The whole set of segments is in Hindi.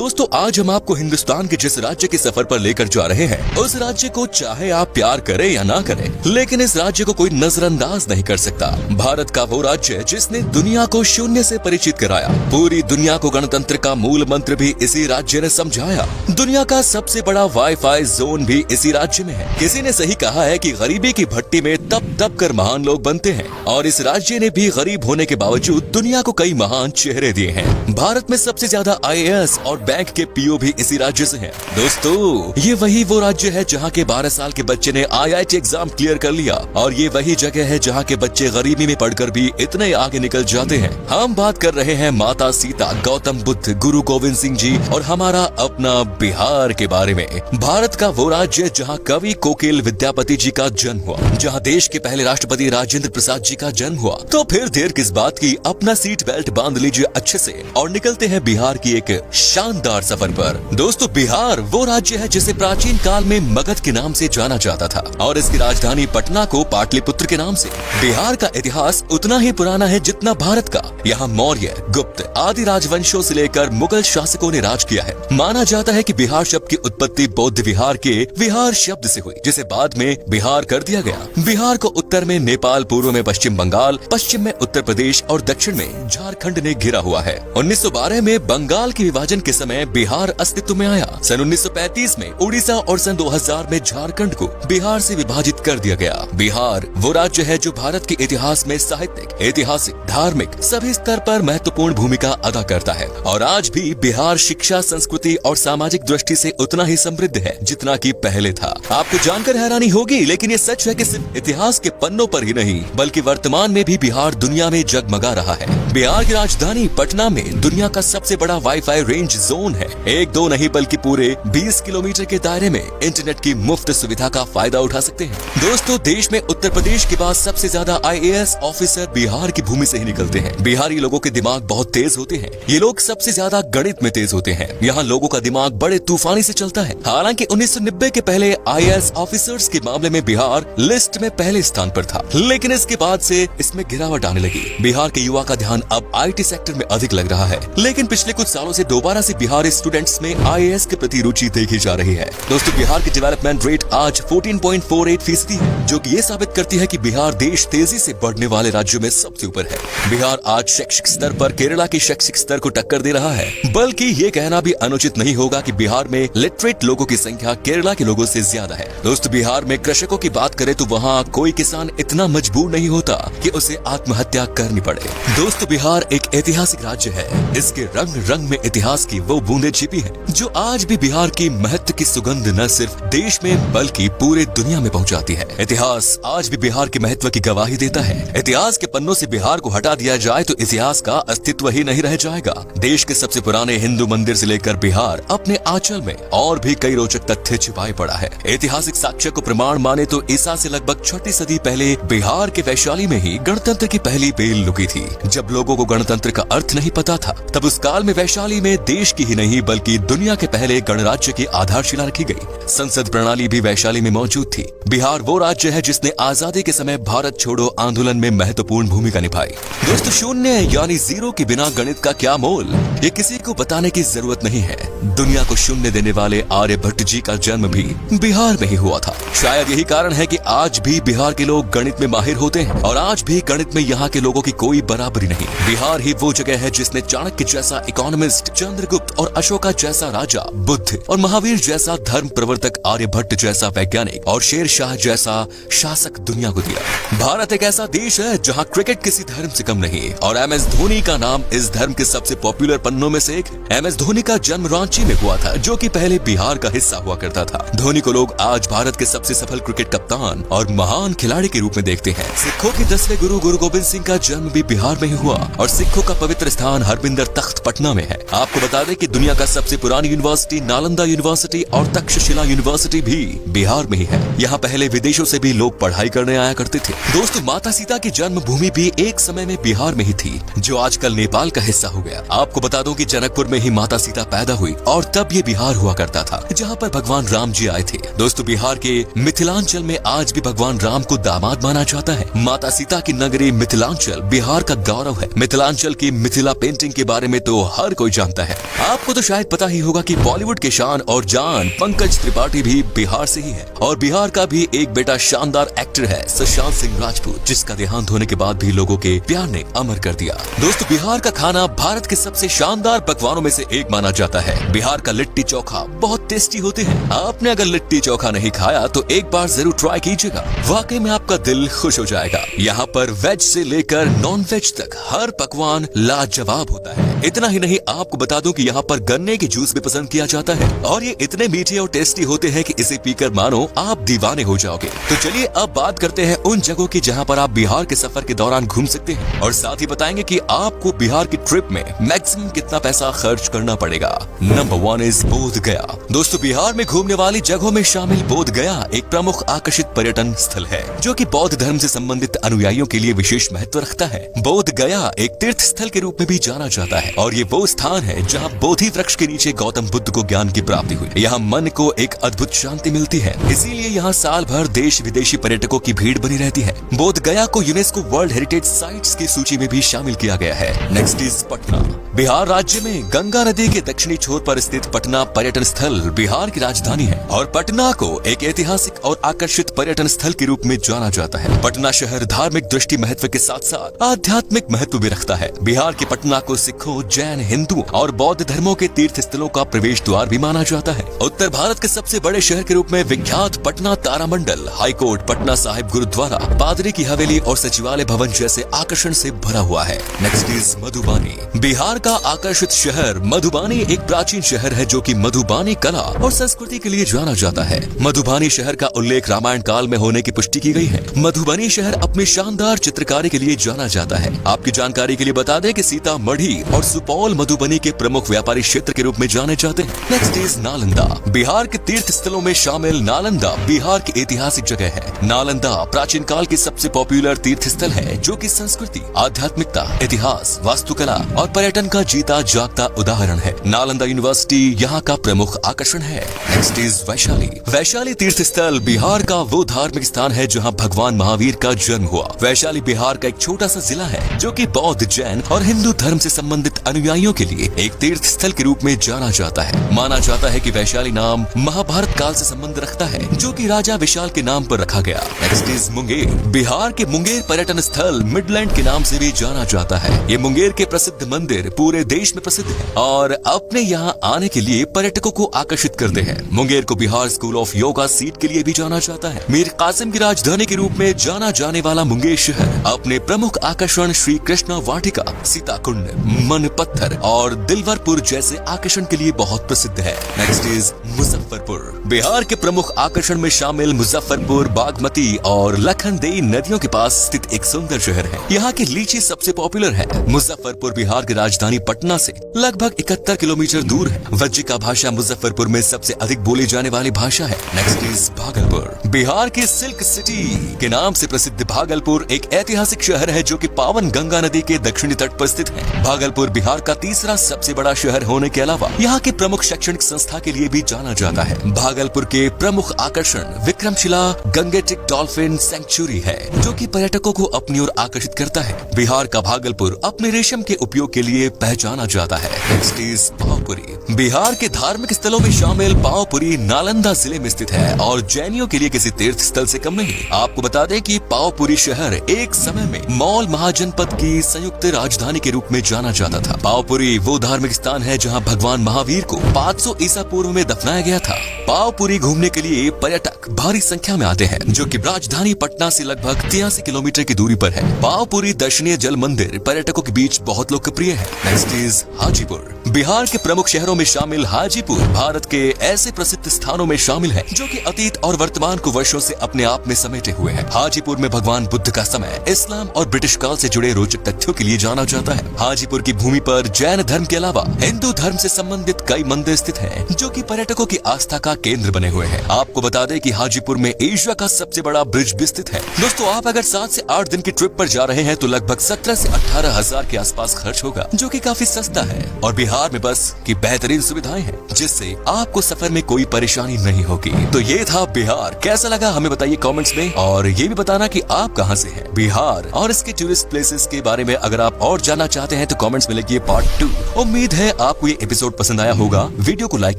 दोस्तों आज हम आपको हिंदुस्तान के जिस राज्य के सफर पर लेकर जा रहे हैं, उस राज्य को चाहे आप प्यार करें या ना करें, लेकिन इस राज्य को कोई नजरअंदाज नहीं कर सकता। भारत का वो राज्य जिसने दुनिया को शून्य से परिचित कराया, पूरी दुनिया को गणतंत्र का मूल मंत्र भी इसी राज्य ने समझाया। दुनिया का सबसे बड़ा वाईफाई जोन भी इसी राज्य में है। किसी ने सही कहा है कि गरीबी की भट्टी में तप तप कर महान लोग बनते हैं, और इस राज्य ने भी गरीब होने के बावजूद दुनिया को कई महान चेहरे दिए हैं। भारत में सबसे ज्यादा IAS और बैंक के PO भी इसी राज्य से हैं। दोस्तों ये वही वो राज्य है जहाँ के 12 साल के बच्चे ने IIT एग्जाम क्लियर कर लिया, और ये वही जगह है जहाँ के बच्चे गरीबी में पढ़कर भी इतने आगे निकल जाते हैं। हम बात कर रहे हैं माता सीता, गौतम बुद्ध, गुरु गोविंद सिंह जी और हमारा अपना बिहार के बारे में। भारत का वो राज्य जहाँ कवि कोकिल विद्यापति जी का जन्म हुआ, जहाँ देश के पहले राष्ट्रपति राजेंद्र प्रसाद जी का जन्म हुआ। तो फिर देर किस बात की, अपना सीट बेल्ट बांध लीजिए अच्छे से और निकलते हैं बिहार की एक शानदार सफर पर। दोस्तों बिहार वो राज्य है जिसे प्राचीन काल में मगध के नाम से जाना जाता था, और इसकी राजधानी पटना को पाटलिपुत्र के नाम से। बिहार का इतिहास उतना ही पुराना है जितना भारत का। यहाँ मौर्य, गुप्त आदि राजवंशों से लेकर मुगल शासकों ने राज किया है। माना जाता है कि बिहार शब्द की उत्पत्ति बौद्ध विहार के विहार शब्द से हुई, जिसे बाद में बिहार कर दिया गया। बिहार को उत्तर में नेपाल, पूर्व में पश्चिम बंगाल, पश्चिम में उत्तर प्रदेश और दक्षिण में झारखंड ने घिरा हुआ है। 1912 में बंगाल के विभाजन के समय बिहार अस्तित्व में आया। सन 1935 में उड़ीसा और सन 2000 में झारखंड को बिहार से विभाजित कर दिया गया। बिहार वो राज्य है जो भारत के इतिहास में साहित्यिक, ऐतिहासिक, धार्मिक सभी स्तर पर महत्वपूर्ण भूमिका अदा करता है, और आज भी बिहार शिक्षा, संस्कृति और सामाजिक दृष्टि से उतना ही समृद्ध है जितना कि पहले था। आपको जानकर हैरानी होगी, लेकिन ये सच है कि सिर्फ इतिहास के पन्नों पर ही नहीं बल्कि वर्तमान में भी बिहार दुनिया में जगमगा रहा है। बिहार की राजधानी पटना में दुनिया का सबसे बड़ा वाईफाई रेंज जोन है। एक दो नहीं बल्कि पूरे 20 किलोमीटर के दायरे में इंटरनेट की मुफ्त सुविधा का फायदा उठा सकते हैं। दोस्तों देश में उत्तर प्रदेश के बाद सबसे ज्यादा IAS ऑफिसर बिहार की भूमि से ही निकलते हैं। बिहारी लोगों के दिमाग बहुत तेज होते हैं। ये लोग सबसे ज्यादा गणित में तेज होते हैं। यहाँ लोगों का दिमाग बड़े तूफानी से चलता है। हालांकि 1990 के पहले IAS ऑफिसर्स के मामले में बिहार लिस्ट में पहले स्थान पर था, लेकिन इसके बाद से इसमें गिरावट आने लगी। बिहार के युवा का ध्यान अब IT सेक्टर में अधिक लग रहा है, लेकिन पिछले कुछ सालों से दोबारा से बिहारी स्टूडेंट्स में IAS के प्रति रुचि देखी जा रही है। दोस्तों बिहार की डेवलपमेंट रेट आज 14.48% है, जो कि ये साबित करती है कि बिहार देश तेजी से बढ़ने वाले राज्यों में सबसे ऊपर है। बिहार आज शैक्षिक स्तर पर केरला के शैक्षिक स्तर को टक्कर दे रहा है, बल्कि ये कहना भी अनुचित नहीं होगा कि बिहार में लिटरेट लोगों की संख्या केरला के लोगों से ज्यादा है। दोस्तों बिहार में कृषकों की बात करें तो वहाँ कोई किसान इतना मजबूर नहीं होता कि उसे आत्महत्या करनी पड़े। दोस्तों बिहार एक ऐतिहासिक राज्य है। इसके रंग रंग में इतिहास की वो बूंदें छिपी हैं, जो आज भी बिहार की महत्व की सुगंध न सिर्फ देश में बल्कि पूरे दुनिया में पहुंचाती है। इतिहास आज भी बिहार के महत्व की गवाही देता है। इतिहास के पन्नों से बिहार को हटा दिया जाए तो इतिहास का अस्तित्व ही नहीं रह जाएगा। देश के सबसे पुराने हिंदू मंदिर से लेकर बिहार अपने आंचल में और भी कई रोचक तथ्य छिपाए पड़ा है। ऐतिहासिक साक्ष्य को प्रमाण माने तो ईसा से लगभग 6वीं सदी पहले बिहार के वैशाली में ही गणतंत्र की पहली बेल लुकी थी। जब लोगों को गणतंत्र का अर्थ नहीं पता था, तब उस काल में वैशाली में देश की ही नहीं बल्कि दुनिया के पहले गणराज्य की आधारशिला रखी गई। संसद प्रणाली भी वैशाली में मौजूद थी। बिहार वो राज्य है जिसने आजादी के समय भारत छोड़ो आंदोलन में महत्वपूर्ण भूमिका निभाई। दोस्तों शून्य यानी जीरो के बिना गणित का क्या मोल, ये किसी को बताने की जरूरत नहीं है। दुनिया को शून्य देने वाले आर्यभट्ट जी का जन्म भी बिहार में ही हुआ था। शायद यही कारण है कि आज भी बिहार के लोग गणित में माहिर होते हैं, और आज भी गणित में यहाँ के लोगों की कोई बराबरी नहीं। बिहार ही वो जगह है जिसने चाणक्य जैसा इकोनॉमिस्ट, चंद्रगुप्त और अशोका जैसा राजा, बुद्ध और महावीर जैसा धर्म प्रवर्तक, आर्यभट्ट जैसा वैज्ञानिक और शेर शाह जैसा शासक दुनिया को दिया। भारत एक ऐसा देश है जहाँ क्रिकेट किसी धर्म से कम नहीं, और MS धोनी का नाम इस धर्म के सबसे पॉपुलर पन्नों में से एक। MS धोनी का जन्म रांची में हुआ था, जो कि पहले बिहार का हिस्सा हुआ करता था। धोनी को लोग आज भारत के सबसे सफल क्रिकेट कप्तान और महान खिलाड़ी के रूप में देखते हैं। सिखों के 10वें गुरु गुरु गोविंद सिंह का जन्म भी बिहार में ही हुआ, और सिखों का पवित्र स्थान हरमिंदर तख्त पटना में है। आपको बता दें कि दुनिया का सबसे पुरानी यूनिवर्सिटी नालंदा यूनिवर्सिटी और तक्षशिला यूनिवर्सिटी भी बिहार में ही है। यहाँ पहले विदेशों से भी लोग पढ़ाई करने आया करते थे। दोस्तों माता सीता की जन्मभूमि भी एक समय में बिहार में ही थी, जो आजकल नेपाल का हिस्सा हो गया। आपको बता दूं कि जनकपुर में ही माता सीता पैदा हुई, और तब ये बिहार हुआ करता था जहाँ पर भगवान राम जी आए थे। दोस्तों बिहार के मिथिलांचल में आज भी भगवान राम को दामाद माना जाता है। माता सीता की नगरी मिथिलांचल बिहार का गौरव है। मिथिलांचल की मिथिला पेंटिंग के बारे में तो हर कोई जानता है। आपको तो शायद पता ही होगा कि बॉलीवुड के शान और जान पंकज त्रिपाठी भी बिहार से ही है और बिहार का भी एक बेटा शानदार एक्टर है सुशांत सिंह राजपूत, जिसका देहांत होने के बाद भी लोगों के प्यार ने अमर कर दिया। दोस्तों बिहार का खाना भारत के सबसे शानदार पकवानों में से एक माना जाता है। बिहार का लिट्टी चोखा बहुत टेस्टी होते हैं। आपने अगर लिट्टी चोखा नहीं खाया तो एक बार जरूर ट्राई कीजिएगा, वाकई में आपका दिल खुश हो जाएगा। यहाँ पर वेज से लेकर नॉन वेज तक हर पकवान लाजवाब होता है। इतना ही नहीं, आपको बता दूं कि यहाँ पर गन्ने की जूस भी पसंद किया जाता है और ये इतने मीठे और टेस्टी होते हैं कि इसे पीकर मानो आप दीवाने हो जाओगे। तो चलिए अब बात करते हैं उन जगहों की जहाँ पर आप बिहार के सफर के दौरान घूम सकते हैं और साथ ही बताएंगे कि आपको बिहार की ट्रिप में मैक्सिमम कितना पैसा खर्च करना पड़ेगा। नंबर 1 इज बोध गया। दोस्तों बिहार में घूमने वाली जगहों में शामिल बोध गया एक प्रमुख आकर्षित पर्यटन स्थल है जो कि बौद्ध धर्म से संबंधित अनुयायियों के लिए विशेष महत्व रखता है। बोध गया एक तीर्थ स्थल के रूप में भी जाना जाता है और ये वो स्थान है जहाँ बोधि वृक्ष के नीचे गौतम बुद्ध को ज्ञान की प्राप्ति हुई। यहाँ मन को एक अद्भुत शांति मिलती है, इसीलिए यहाँ साल भर देश विदेशी पर्यटकों की भीड़ बनी रहती है। बोध गया को यूनेस्को वर्ल्ड हेरिटेज साइट्स की सूची में भी शामिल किया गया है। Next is Patna. बिहार राज्य में गंगा नदी के दक्षिणी छोर पर स्थित पटना पर्यटन स्थल बिहार की राजधानी है और पटना को एक ऐतिहासिक और आकर्षित पर्यटन स्थल के रूप में जाना जाता है। पटना शहर धार्मिक दृष्टि महत्व के साथ साथ आध्यात्मिक महत्व भी रखता है। बिहार के पटना को सिखों, जैन, हिंदू और बौद्ध धर्मों के तीर्थ स्थलों का प्रवेश द्वार भी माना जाता है। उत्तर भारत के सबसे बड़े शहर के रूप में विख्यात पटना तारामंडल, हाईकोर्ट, पटना साहिब गुरुद्वारा, पादरी की हवेली और सचिवालय भवन जैसे आकर्षण से भरा हुआ है। Next is Madhubani. बिहार का आकर्षित शहर मधुबानी एक प्राचीन शहर है जो कि मधुबानी कला और संस्कृति के लिए जाना जाता है। मधुबानी शहर का उल्लेख रामायण काल में होने की पुष्टि की गई है। मधुबनी शहर अपनी शानदार चित्रकारी के लिए जाना जाता है। आपकी जानकारी के लिए बता दें कि सीतामढ़ी और सुपौल मधुबनी के प्रमुख व्यापारी क्षेत्र के रूप में जाने जाते हैं। Next is Nalanda. बिहार के तीर्थ स्थलों में शामिल नालंदा बिहार की ऐतिहासिक जगह है। नालंदा प्राचीन काल की सबसे पॉपुलर तीर्थ स्थल है जो कि संस्कृति, आध्यात्मिकता, इतिहास, वास्तुकला और पर्यटन का जीता जागता उदाहरण है। नालंदा यूनिवर्सिटी यहाँ का प्रमुख आकर्षण है। Next is Vaishali. वैशाली तीर्थ स्थल बिहार का वो धार्मिक स्थान है जहाँ भगवान महावीर का जन्म हुआ। वैशाली बिहार का एक छोटा सा जिला है जो कि बौद्ध, जैन और हिंदू धर्म से संबंधित अनुयायियों के लिए एक तीर्थ स्थल के रूप में जाना जाता है। माना जाता है कि वैशाली नाम महाभारत काल से संबंध रखता है जो कि राजा विशाल के नाम पर रखा गया। Next is Munger. बिहार के मुंगेर पर्यटन स्थल मिडलैंड के नाम से भी जाना जाता है। ये मुंगेर के प्रसिद्ध मंदिर पूरे देश में प्रसिद्ध है और अपने यहाँ आने के लिए पर्यटकों को आकर्षित करते हैं। मुंगेर को Bihar school of yoga seat के लिए भी जाना जाता है। मीर कासिम की राजधानी के रूप में जाना जाने वाला मुंगेर शहर अपने प्रमुख आकर्षण श्री कृष्णा वाटिका, सीताकुंड, मन पत्थर और दिलवरपुर जैसे आकर्षण के लिए बहुत प्रसिद्ध है। Next is Muzaffarpur. बिहार के प्रमुख आकर्षण में शामिल मुजफ्फरपुर बागमती और लखनदेई नदियों के पास स्थित एक सुंदर शहर है। यहाँ की लीची सबसे पॉपुलर है। मुजफ्फरपुर बिहार की राजधानी पटना से लगभग 71 किलोमीटर दूर है। वज्जिका भाषा मुजफ्फरपुर में सबसे अधिक बोली जाने वाली भाषा है। Next is Bhagalpur. बिहार की सिल्क सिटी के नाम से प्रसिद्ध भागलपुर एक ऐतिहासिक शहर है जो कि पावन गंगा नदी के दक्षिणी तट पर स्थित है। भागलपुर बिहार का तीसरा सबसे बड़ा शहर होने के अलावा यहाँ के प्रमुख शैक्षणिक संस्था के लिए भी जाना जाता है। भागलपुर के प्रमुख आकर्षण विक्रमशिला गंगेटिक डॉल्फिन सेंचुरी है जो कि पर्यटकों को अपनी ओर आकर्षित करता है। बिहार का भागलपुर अपने रेशम के उपयोग के लिए पहचाना जाता है। Next is Pawapuri. बिहार के धार्मिक स्थलों में शामिल पावपुरी नालंदा जिले में स्थित है और जैनियों के लिए किसी तीर्थ स्थल से कम नहीं। आपको बता दें कि पावपुरी शहर एक समय में मौल महाजनपद की संयुक्त राजधानी के रूप में जाना जाता था। पावपुरी वो धार्मिक स्थान है जहां भगवान महावीर को 500 ईसा पूर्व में दफनाया गया था। पावपुरी घूमने के लिए पर्यटक भारी संख्या में आते हैं जो कि राजधानी पटना से लगभग 83 किलोमीटर की दूरी पर है। पावपुरी दर्शनीय जल मंदिर पर्यटकों के बीच बहुत लोकप्रिय है। Next is Hajipur. बिहार के प्रमुख शहरों में शामिल हाजीपुर भारत के ऐसे प्रसिद्ध स्थानों में शामिल है जो कि अतीत और वर्तमान को वर्षों से अपने आप में समेटे हुए हैं। हाजीपुर में भगवान बुद्ध का समय, इस्लाम और ब्रिटिश काल से जुड़े रोचक तथ्यों के लिए जाना जाता है। हाजीपुर की भूमि पर जैन धर्म के अलावा हिंदू धर्म से संबंधित कई मंदिर स्थित हैं जो कि पर्यटकों की आस्था का केंद्र बने हुए हैं। आपको बता दें कि हाजीपुर में एशिया का सबसे बड़ा ब्रिज भी स्थित है। दोस्तों आप अगर 7 से 8 दिन की ट्रिप पर जा रहे हैं तो लगभग 17 से 18 हजार के आसपास खर्च होगा जो कि काफी सस्ता है और बिहार में बस की बेहतरीन सुविधाएं हैं, जिससे आपको सफर में कोई परेशानी नहीं होगी। तो ये था बिहार। कैसा लगा हमें बताइए कमेंट्स में, और ये भी बताना कि आप कहां से हैं। बिहार और इसके टूरिस्ट प्लेसेस के बारे में अगर आप और जानना चाहते हैं तो कमेंट्स में लिखिए पार्ट 2। उम्मीद है आपको ये एपिसोड पसंद आया होगा। वीडियो को लाइक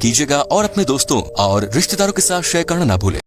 कीजिएगा और अपने दोस्तों और रिश्तेदारों के साथ शेयर करना ना भूलें।